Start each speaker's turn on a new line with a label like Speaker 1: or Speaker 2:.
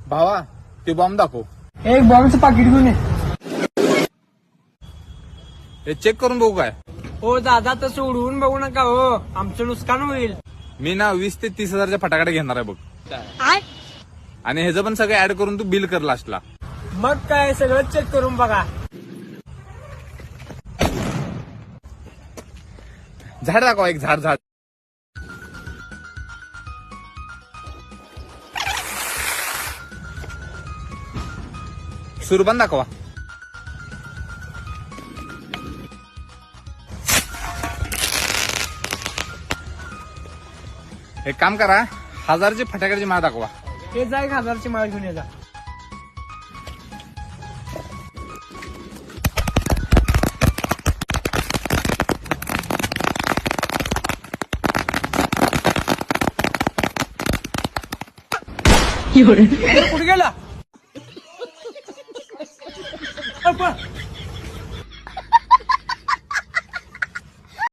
Speaker 1: भावा ते बॉम्ब दाखव.
Speaker 2: एक बॉम्बचं पाकिट घेऊन ये.
Speaker 1: हे चेक करून बघू काय.
Speaker 2: हो दादा तसं उडवून बघू नका हो, आमचं नुकसान होईल.
Speaker 1: मी ना 20 ते 30 हजारच्या फटाकडे घेणार आहे बघ. आणि ह्याचं पण सगळं ऍड करून तू बिल कर लास्टला.
Speaker 2: मग काय सगळं चेक करून बघा.
Speaker 1: झाड दाखवा एक झाड. सुरबन दाखवा. एक काम करा, 1000ची फटाक्याची माळ दाखवा.
Speaker 2: हे जा 1000ची माळ घेऊन ये जा. कुठे गेला?